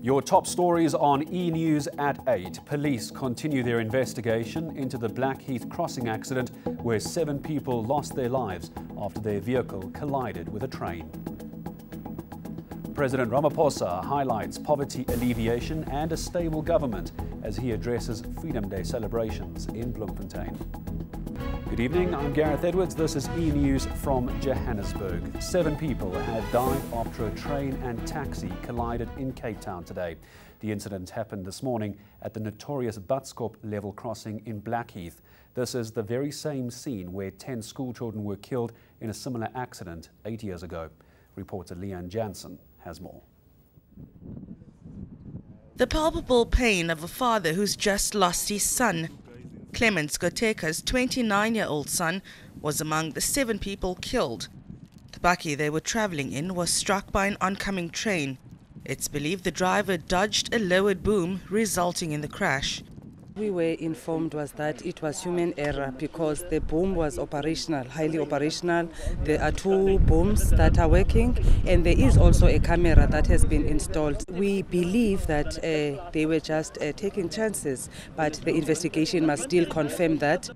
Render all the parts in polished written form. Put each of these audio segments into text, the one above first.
Your top stories on eNews at 8. Police continue their investigation into the Blackheath crossing accident where 7 people lost their lives after their vehicle collided with a train. President Ramaphosa highlights poverty alleviation and a stable government as he addresses Freedom Day celebrations in Bloemfontein. Good evening, I'm Gareth Edwards. This is eNews from Johannesburg. 7 people have died after a train and taxi collided in Cape Town today. The incident happened this morning at the notorious Butskop level crossing in Blackheath. This is the very same scene where 10 schoolchildren were killed in a similar accident 8 years ago. Reporter Leanne Jansen has more. The palpable pain of a father who's just lost his son. Clemens Goteka's 29-year-old son was among the 7 people killed. The bakkie they were travelling in was struck by an oncoming train. It's believed the driver dodged a lowered boom, resulting in the crash. We were informed that it was human error because the boom was operational, highly operational. There are 2 booms that are working and there is also a camera that has been installed. We believe that they were just taking chances, but the investigation must still confirm that.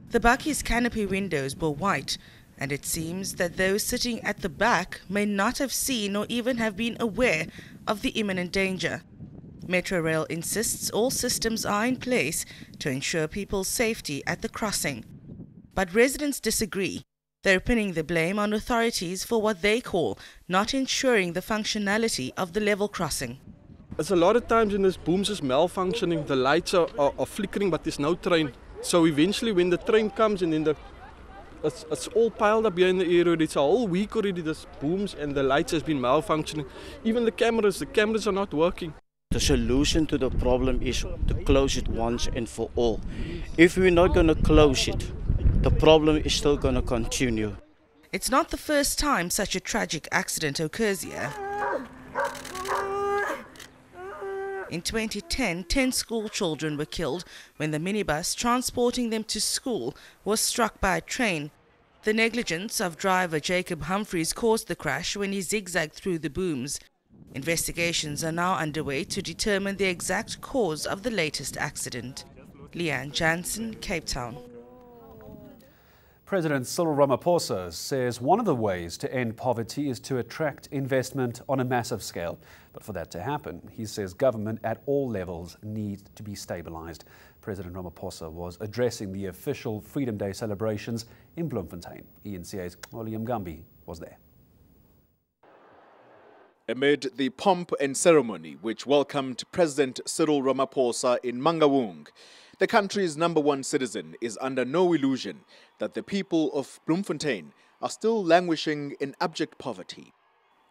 The bakkie's canopy windows were white, and it seems that those sitting at the back may not have seen or even have been aware of the imminent danger. Metrorail insists all systems are in place to ensure people's safety at the crossing. But residents disagree. They're pinning the blame on authorities for what they call not ensuring the functionality of the level crossing. It's a lot of times when this booms is malfunctioning, the lights are flickering, but there's no train. So eventually when the train comes and then it's all piled up here in the area. It's a whole week already this booms and the lights has been malfunctioning. Even the cameras are not working. The solution to the problem is to close it once and for all. If we're not going to close it, the problem is still going to continue. It's not the first time such a tragic accident occurs here. In 2010, 10 school children were killed when the minibus transporting them to school was struck by a train. The negligence of driver Jacob Humphreys caused the crash when he zigzagged through the booms. Investigations are now underway to determine the exact cause of the latest accident. Leanne Jansen, Cape Town. President Cyril Ramaphosa says one of the ways to end poverty is to attract investment on a massive scale. But for that to happen, he says government at all levels needs to be stabilised. President Ramaphosa was addressing the official Freedom Day celebrations in Bloemfontein. ENCA's Oli Mgambi was there. Amid the pomp and ceremony which welcomed President Cyril Ramaphosa in Mangaung, the country's #1 citizen is under no illusion that the people of Bloemfontein are still languishing in abject poverty.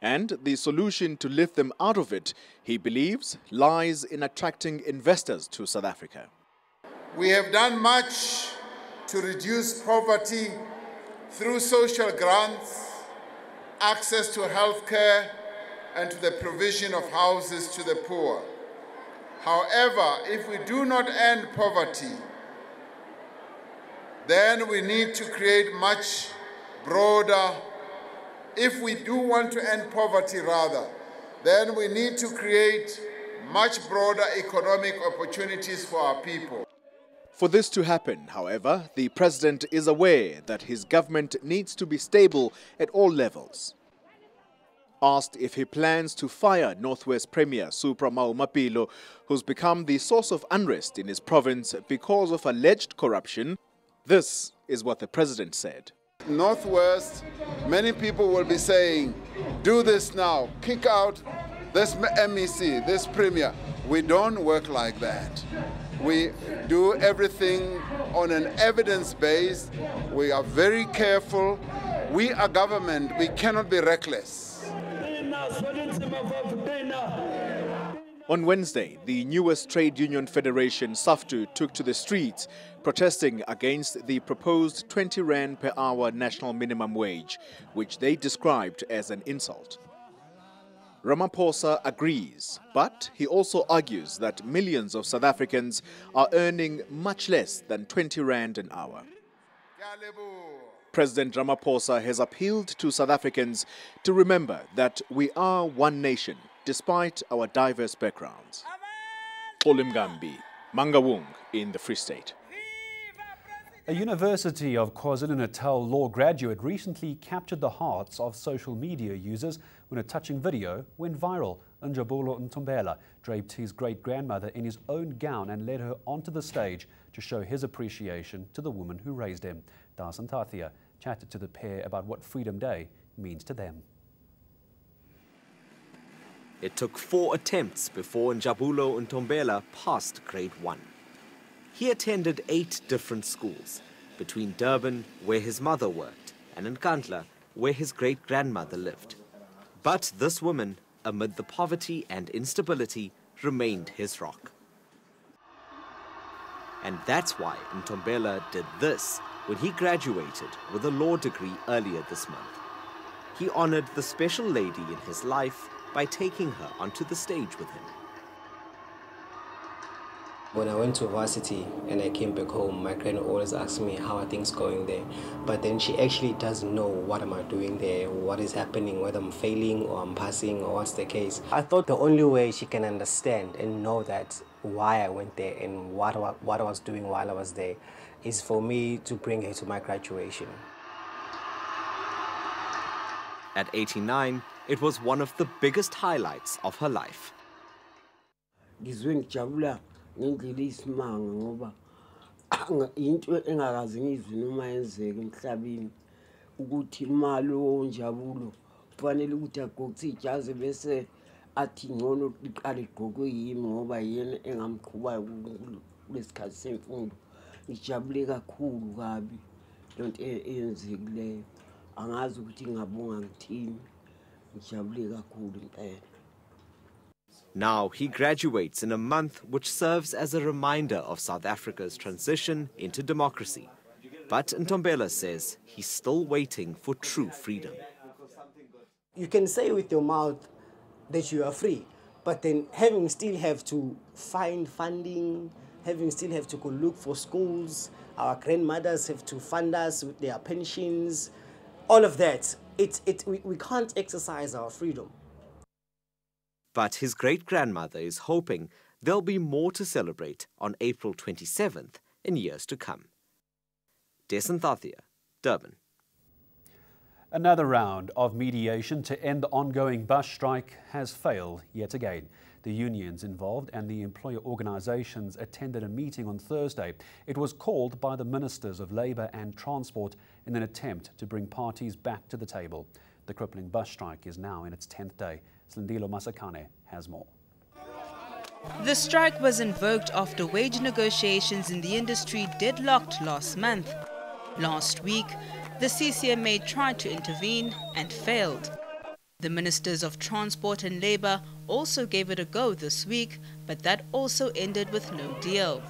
And the solution to lift them out of it, he believes, lies in attracting investors to South Africa. We have done much to reduce poverty through social grants, access to health care, and to the provision of houses to the poor. However, if we do not end poverty, then we need to create much broader, if we do want to end poverty rather, then we need to create much broader economic opportunities for our people. For this to happen, however, the president is aware that his government needs to be stable at all levels. Asked if he plans to fire Northwest Premier Supra Mahumapelo, who's become the source of unrest in his province because of alleged corruption, this is what the president said. Northwest, many people will be saying, do this now, kick out this MEC, this premier. We don't work like that. We do everything on an evidence base. We are very careful. We are government, we cannot be reckless. On Wednesday, the newest trade union federation, SAFTU, took to the streets, protesting against the proposed 20 Rand per hour national minimum wage, which they described as an insult. Ramaphosa agrees, but he also argues that millions of South Africans are earning much less than 20 Rand an hour. President Ramaphosa has appealed to South Africans to remember that we are one nation, despite our diverse backgrounds. Olimgambi, Mangawung in the Free State. A University of KwaZulu-Natal law graduate recently captured the hearts of social media users when a touching video went viral. Njabulo Ntombela draped his great-grandmother in his own gown and led her onto the stage to show his appreciation to the woman who raised him. Das and Tathia chatted to the pair about what Freedom Day means to them. It took 4 attempts before Njabulo Ntombela passed grade 1. He attended 8 different schools, between Durban, where his mother worked, and Nkandla, where his great-grandmother lived. But this woman, amid the poverty and instability, remained his rock. And that's why Ntombela did this when he graduated with a law degree earlier this month. He honored the special lady in his life by taking her onto the stage with him. When I went to varsity and I came back home, my grandma always asked me how are things going there. But then she actually doesn't know what am I doing there, what is happening, whether I'm failing or I'm passing or what's the case. I thought the only way she can understand and know that why I went there and what I was doing while I was there is for me to bring her to my graduation. At 89, it was one of the biggest highlights of her life. Ngendlela isimanga ngoba into engakaze ngizwe noma yenzeke emhlabeni ukuthi imali onjabulo kufanele ukuthi agqokise ijazi bese athi ngcono iqale igqokwe yimi ngoba yena engamqhubayo kulesikhathi semfundo. Ngijabule kakhulu kabi lonto eyenzekileyo, angazi ukuthi ngabonga ngithini. Ngijabule kakhulu impela. Now he graduates in a month which serves as a reminder of South Africa's transition into democracy. But Ntombela says he's still waiting for true freedom. You can say with your mouth that you are free, but then having still have to find funding, having still have to go look for schools, our grandmothers have to fund us with their pensions, all of that, we can't exercise our freedom. But his great-grandmother is hoping there'll be more to celebrate on April 27th in years to come. Desan Thathia, Durban. Another round of mediation to end the ongoing bus strike has failed yet again. The unions involved and the employer organisations attended a meeting on Thursday. It was called by the Ministers of Labour and Transport in an attempt to bring parties back to the table. The crippling bus strike is now in its 10th day. Slindilo Masakane has more. The strike was invoked after wage negotiations in the industry deadlocked last month. Last week, the CCMA tried to intervene and failed. The Ministers of Transport and Labour also gave it a go this week, but that also ended with no deal.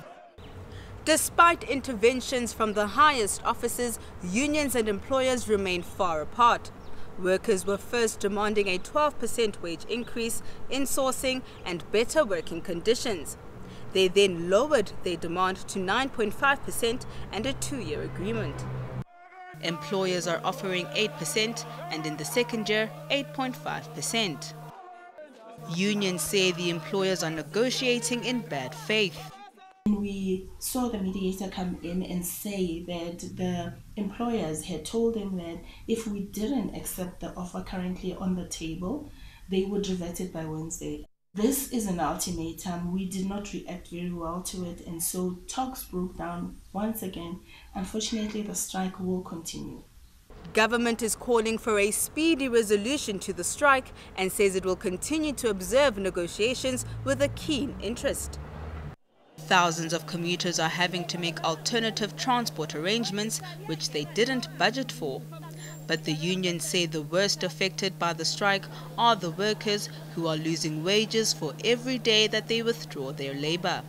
Despite interventions from the highest officers, unions and employers remain far apart. Workers were first demanding a 12% wage increase, insourcing and better working conditions. They then lowered their demand to 9.5% and a 2-year agreement. Employers are offering 8% and in the second year, 8.5%. Unions say the employers are negotiating in bad faith. We saw the mediator come in and say that the employers had told them that if we didn't accept the offer currently on the table, they would revert it by Wednesday. This is an ultimatum. We did not react very well to it, and so talks broke down once again. Unfortunately, the strike will continue. Government is calling for a speedy resolution to the strike and says it will continue to observe negotiations with a keen interest. Thousands of commuters are having to make alternative transport arrangements, which they didn't budget for. But the unions say the worst affected by the strike are the workers who are losing wages for every day that they withdraw their labour.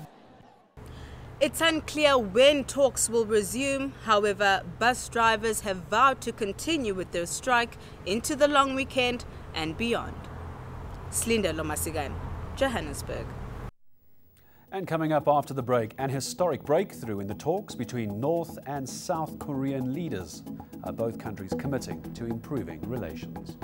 It's unclear when talks will resume. However, bus drivers have vowed to continue with their strike into the long weekend and beyond. Slinda Lomasigan, Johannesburg. And coming up after the break, an historic breakthrough in the talks between North and South Korean leaders. Are both countries committing to improving relations?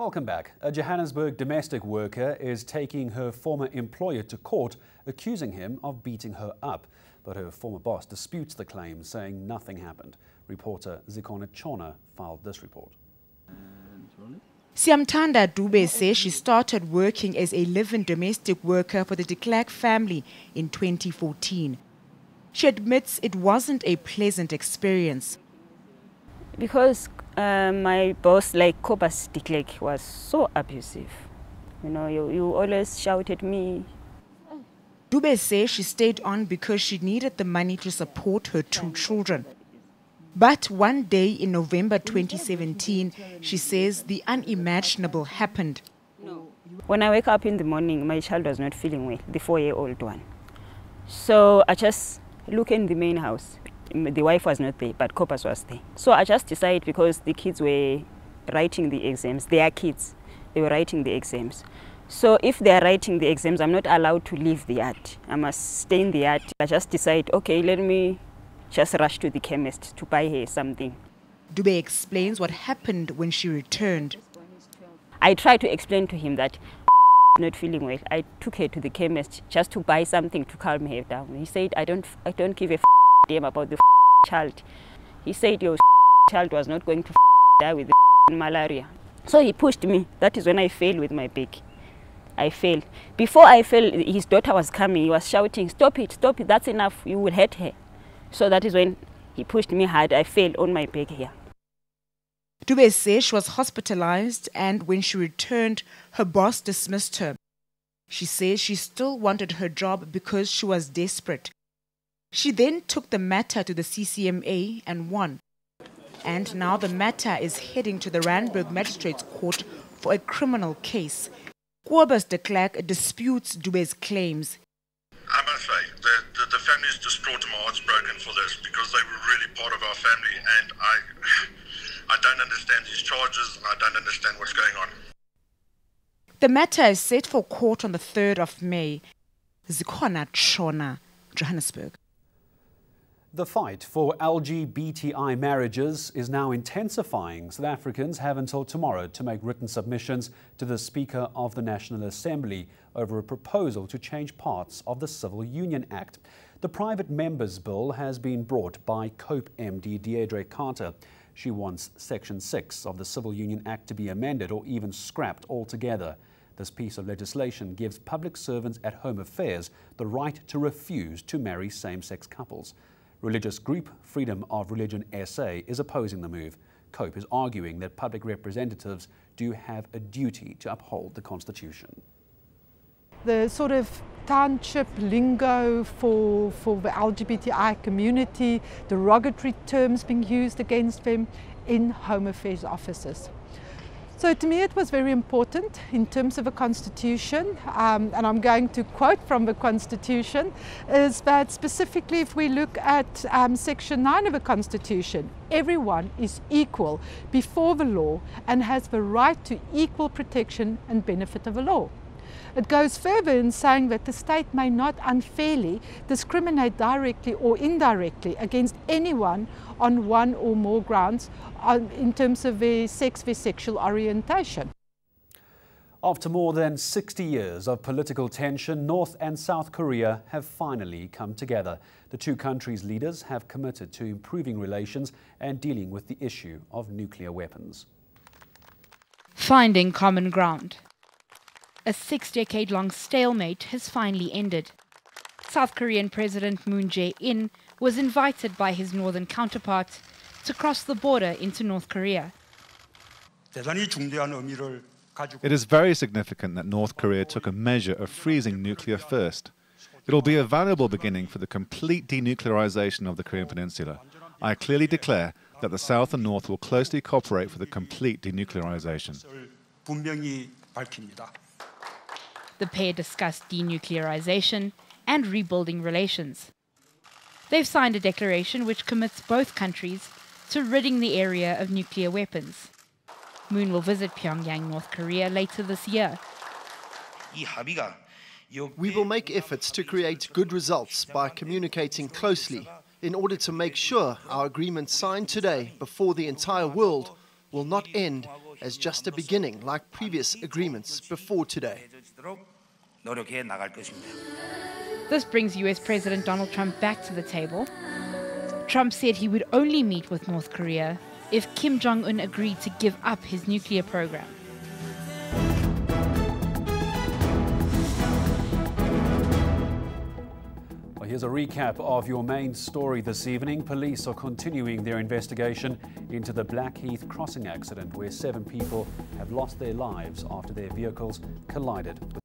Welcome back. A Johannesburg domestic worker is taking her former employer to court, accusing him of beating her up. But her former boss disputes the claim, saying nothing happened. Reporter Zikona Chona filed this report. Siamtanda Dube says she started working as a live-in domestic worker for the de Klerk family in 2014. She admits it wasn't a pleasant experience. Because my boss, like Cobus de Klerk, was so abusive. You know, you always shout at me. Dube says she stayed on because she needed the money to support her 2 children. But one day in November 2017, she says the unimaginable happened. When I wake up in the morning, my child was not feeling well, the 4-year-old one. So I just look in the main house. The wife was not there, but Copus was there. So I just decided, because the kids were writing the exams, they are kids, they were writing the exams. So if they are writing the exams, I'm not allowed to leave the yard. I must stay in the yard. I just decided, okay, let me just rush to the chemist to buy her something. Dube explains what happened when she returned. I tried to explain to him that not feeling well. I took her to the chemist just to buy something to calm her down. He said, I don't give a damn about the child. He said your child was not going to die with malaria. So he pushed me. That is when I fell with my back. I fell. Before I fell, his daughter was coming. He was shouting, stop it, that's enough, you will hurt her. So that is when he pushed me hard. I fell on my back here. Dube says she was hospitalized, and when she returned, her boss dismissed her. She says she still wanted her job because she was desperate. She then took the matter to the CCMA and won. And now the matter is heading to the Randburg Magistrates Court for a criminal case. Cobus de Klerk disputes Dube's claims. I must say, the family is distraught and my heart's broken for this, because they were really part of our family, and I don't understand these charges, and I don't understand what's going on. The matter is set for court on the 3rd of May. Zikona Chona, Johannesburg. The fight for LGBTI marriages is now intensifying. South Africans have until tomorrow to make written submissions to the Speaker of the National Assembly over a proposal to change parts of the Civil Union Act. The private members' bill has been brought by COPE MD Deirdre Carter. She wants Section 6 of the Civil Union Act to be amended or even scrapped altogether. This piece of legislation gives public servants at Home Affairs the right to refuse to marry same-sex couples. Religious group Freedom of Religion SA is opposing the move. COPE is arguing that public representatives do have a duty to uphold the Constitution. The sort of township lingo for the LGBTI community, derogatory terms being used against them in Home Affairs offices. So to me it was very important in terms of a constitution, and I'm going to quote from the constitution, is that specifically if we look at section 9 of the constitution, everyone is equal before the law and has the right to equal protection and benefit of the law. It goes further in saying that the state may not unfairly discriminate directly or indirectly against anyone on one or more grounds in terms of their sex, their sexual orientation. After more than 60 years of political tension, North and South Korea have finally come together. The two countries' leaders have committed to improving relations and dealing with the issue of nuclear weapons. Finding common ground. A 6-decade-long stalemate has finally ended. South Korean President Moon Jae-in was invited by his northern counterparts to cross the border into North Korea. It is very significant that North Korea took a measure of freezing nuclear first. It will be a valuable beginning for the complete denuclearization of the Korean Peninsula. I clearly declare that the South and North will closely cooperate for the complete denuclearization. The pair discussed denuclearization and rebuilding relations. They've signed a declaration which commits both countries to ridding the area of nuclear weapons. Moon will visit Pyongyang, North Korea later this year. We will make efforts to create good results by communicating closely in order to make sure our agreement signed today before the entire world will not end as just a beginning like previous agreements before today. This brings US President Donald Trump back to the table. Trump said he would only meet with North Korea if Kim Jong-un agreed to give up his nuclear program. Well, here's a recap of your main story this evening. Police are continuing their investigation into the Blackheath crossing accident where 7 people have lost their lives after their vehicles collided with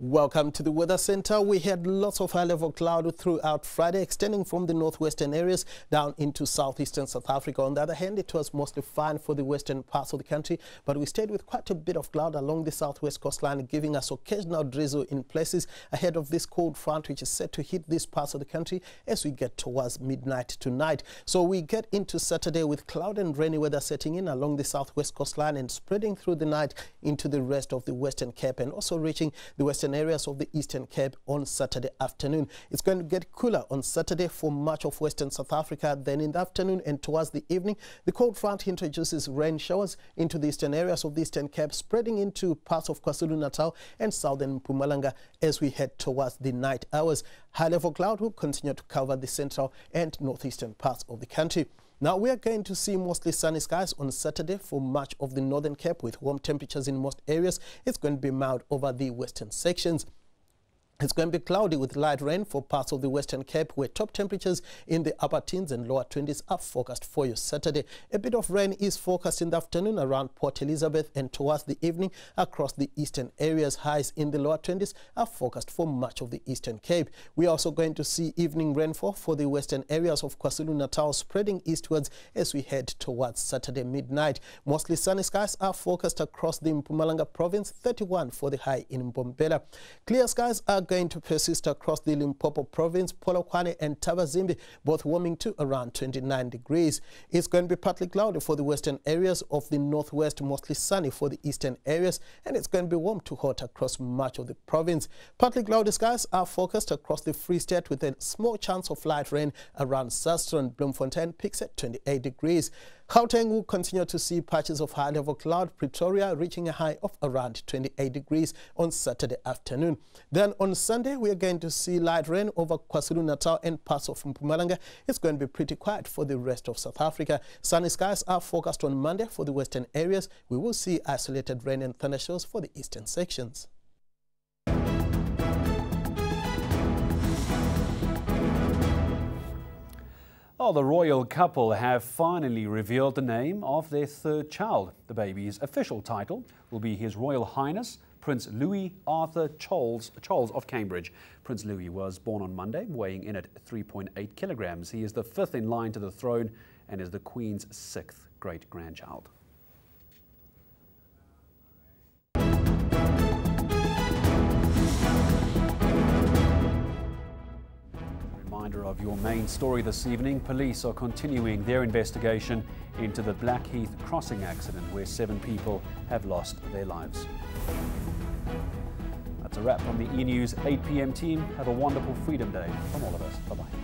Welcome to the Weather Center. We had lots of high-level cloud throughout Friday, extending from the northwestern areas down into southeastern South Africa. On the other hand, it was mostly fine for the western parts of the country, but we stayed with quite a bit of cloud along the southwest coastline, giving us occasional drizzle in places ahead of this cold front, which is set to hit these parts of the country as we get towards midnight tonight. So we get into Saturday with cloud and rainy weather setting in along the southwest coastline and spreading through the night into the rest of the Western Cape and also reaching the western areas of the Eastern Cape on Saturday afternoon. It's going to get cooler on Saturday for much of Western South Africa. Then in the afternoon and towards the evening, the cold front introduces rain showers into the eastern areas of the Eastern Cape, spreading into parts of KwaZulu-Natal and southern Mpumalanga as we head towards the night hours. High-level cloud will continue to cover the central and northeastern parts of the country. Now we are going to see mostly sunny skies on Saturday for much of the Northern Cape with warm temperatures in most areas. It's going to be mild over the western sections. It's going to be cloudy with light rain for parts of the Western Cape where top temperatures in the upper teens and lower 20s are forecast for you Saturday. A bit of rain is forecast in the afternoon around Port Elizabeth and towards the evening across the eastern areas. Highs in the lower 20s are forecast for much of the Eastern Cape. We are also going to see evening rainfall for the western areas of KwaZulu-Natal spreading eastwards as we head towards Saturday midnight. Mostly sunny skies are forecast across the Mpumalanga province, 31 for the high in Mbombela. Clear skies are going to persist across the Limpopo province, Polokwane and Tabazimbi, both warming to around 29 degrees. It's going to be partly cloudy for the western areas of the northwest, mostly sunny for the eastern areas, and it's going to be warm to hot across much of the province. Partly cloudy skies are forecast across the Free State with a small chance of light rain around Southern Bloemfontein, peaks at 28 degrees. Gauteng will continue to see patches of high-level cloud, Pretoria reaching a high of around 28 degrees on Saturday afternoon. Then on Sunday, we are going to see light rain over KwaZulu-Natal and parts of Mpumalanga. It's going to be pretty quiet for the rest of South Africa. Sunny skies are forecast on Monday for the western areas. We will see isolated rain and thunderstorms for the eastern sections. Oh, the royal couple have finally revealed the name of their third child. The baby's official title will be His Royal Highness Prince Louis Arthur Charles of Cambridge. Prince Louis was born on Monday, weighing in at 3.8 kilograms. He is the 5th in line to the throne and is the Queen's 6th great-grandchild. Reminder of your main story this evening. Police are continuing their investigation into the Blackheath crossing accident where 7 people have lost their lives. That's a wrap from the eNews 8 p.m. team. Have a wonderful Freedom Day from all of us. Bye-bye.